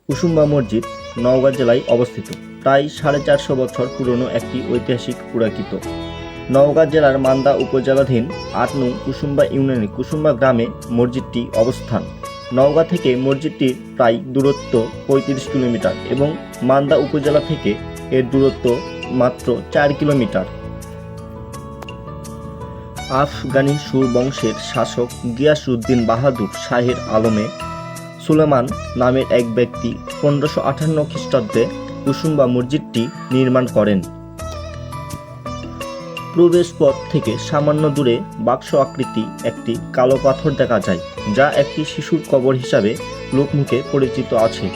কুসুম্বা মসজিদ নওগাঁ জেলায় অবস্থিত। প্রায় 450 বছর পুরনো একটি ঐতিহাসিক পুরাকীর্তি। নওগাঁ জেলার মান্দা উপজেলাধীন ৮ নং কুসুম্বা ইউনিয়নের কুসুম্বা গ্রামে মসজিদটি অবস্থান। নওগাঁ থেকে মসজিদটির প্রায় দূরত্ব ৩৫ কিলোমিটার এবং মান্দা উপজেলা থেকে এর দূরত্ব মাত্র 4 কিলোমিটার। আফগানি সুর বংশের শাসক গিয়াসউদ্দিন বাহাদুর শাহের আলমে সুলেমান নামের এক ব্যক্তি 1558 খ্রিস্টাব্দে কুসুম্বা মসজিদটি নির্মাণ করেন। প্রবেশপথ থেকে সামান্য দূরে বাক্স আকৃতি একটি কালো পাথর দেখা যায়, যা একটি শিশুর কবর হিসাবে লোকমুখে পরিচিত আছে।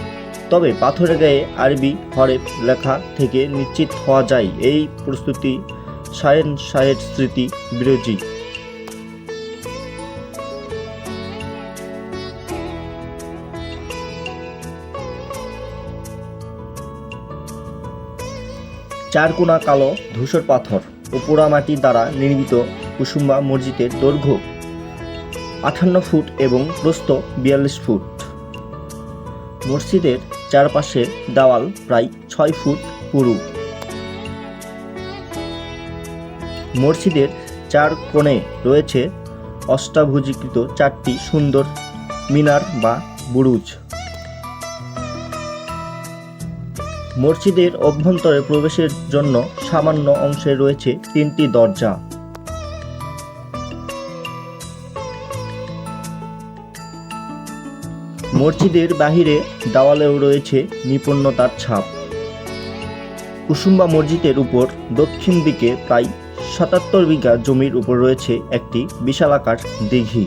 তবে পাথরের গায়ে আরবি হরফ লেখা থেকে নিশ্চিত হওয়া যায় এই প্রস্তুতি শাহের স্মৃতি বিরোধী। চারকোনা কালো ধূসর পাথর ও পোড়ামাটি দ্বারা নির্মিত কুসুম্বা মসজিদের দৈর্ঘ্য 58 ফুট এবং প্রস্থ 42 ফুট। মসজিদের চারপাশের দেওয়াল প্রায় 6 ফুট পুরু। মসজিদের 4 কোণে রয়েছে অষ্টাভুজাকৃত 4টি সুন্দর মিনার বা বুরুজ। মসজিদের অভ্যন্তরে প্রবেশের জন্য সামান্য অংশে রয়েছে 3টি দরজা। মসজিদের বাহিরে দেওয়ালেও রয়েছে নিপুণতার ছাপ। কুসুম্বা মসজিদের উপর দক্ষিণ দিকে প্রায় 77 বিঘা জমির উপর রয়েছে একটি বিশালাকার দিঘি।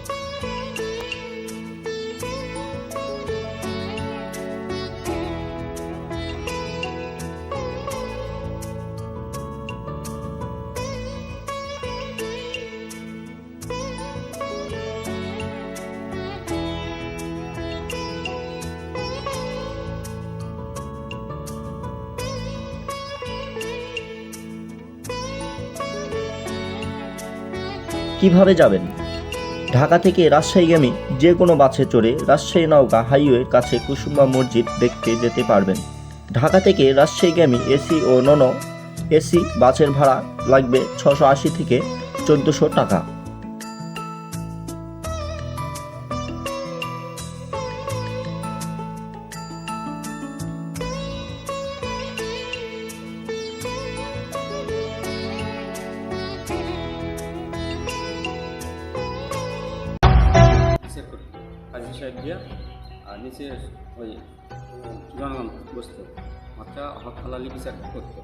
কিভাবে যাবেন? ঢাকা থেকে রাজশাহীগামী যে কোনো বাসে চড়ে রাজশাহী নওগাঁ হাইওয়ের কাছে কুসুম্বা মসজিদ দেখতে যেতে পারবেন। ঢাকা থেকে রাজশাহীগামী এসি ও নন এসি বাসের ভাড়া লাগবে 680 থেকে 1400 টাকা। কাজী সাহেব দিয়া আর নিচে ওই জনগণ বসতো, মাত্রা হক হালালি বিচার করতো।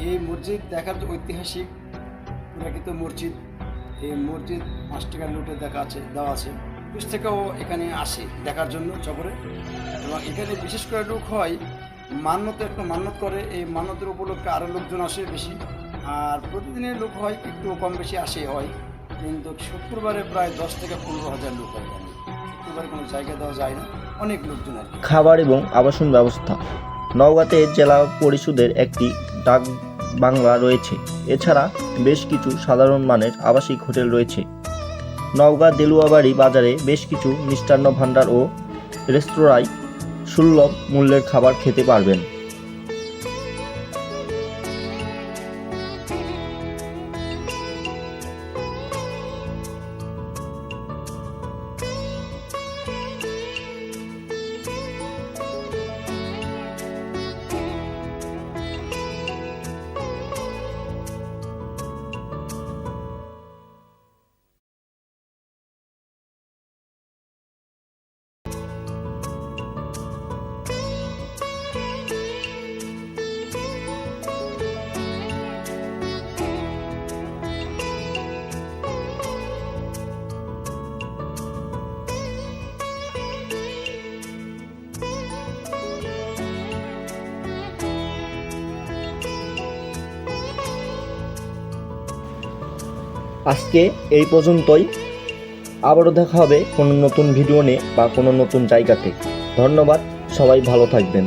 এই মসজিদ দেখার যে ঐতিহাসিক পুরাকৃত মসজিদ, এই মসজিদ 5 টাকার নোটে দেওয়া আছে। বিশ থেকেও এখানে আসে দেখার জন্য চকরে, এবং এখানে বিশেষ করে লোক হয় একটু মান্যত করে, এই মান্যতের উপলক্ষে আরও লোকজন আসে বেশি। আর প্রতিদিনের লোক হয় একটু কম বেশি আসে হয়, কিন্তু শুক্রবারে প্রায় 10 থেকে 15,000 লোক হয়। শুক্রবারে কোনো জায়গা দেওয়া যায় না, অনেক লোকজন আর কি। খাবার এবং আবাসন ব্যবস্থা। নওগাঁতে জেলা পরিষদের একটি ডাক বাংলা রয়েছে। এছাড়া বেশ কিছু সাধারণ মানের আবাসিক হোটেল রয়েছে। নওগাঁ দেলুয়াবাড়ি বাজারে বেশ কিছু মিষ্টান্ন ভাণ্ডার ও রেস্তোরাঁয় সুলভ মূল্যের খাবার খেতে পারবেন। আজকে এই পর্যন্তই। আবারও দেখা হবে কোনো নতুন ভিডিও নিয়ে বা কোনো নতুন জায়গাতে। ধন্যবাদ, সবাই ভালো থাকবেন।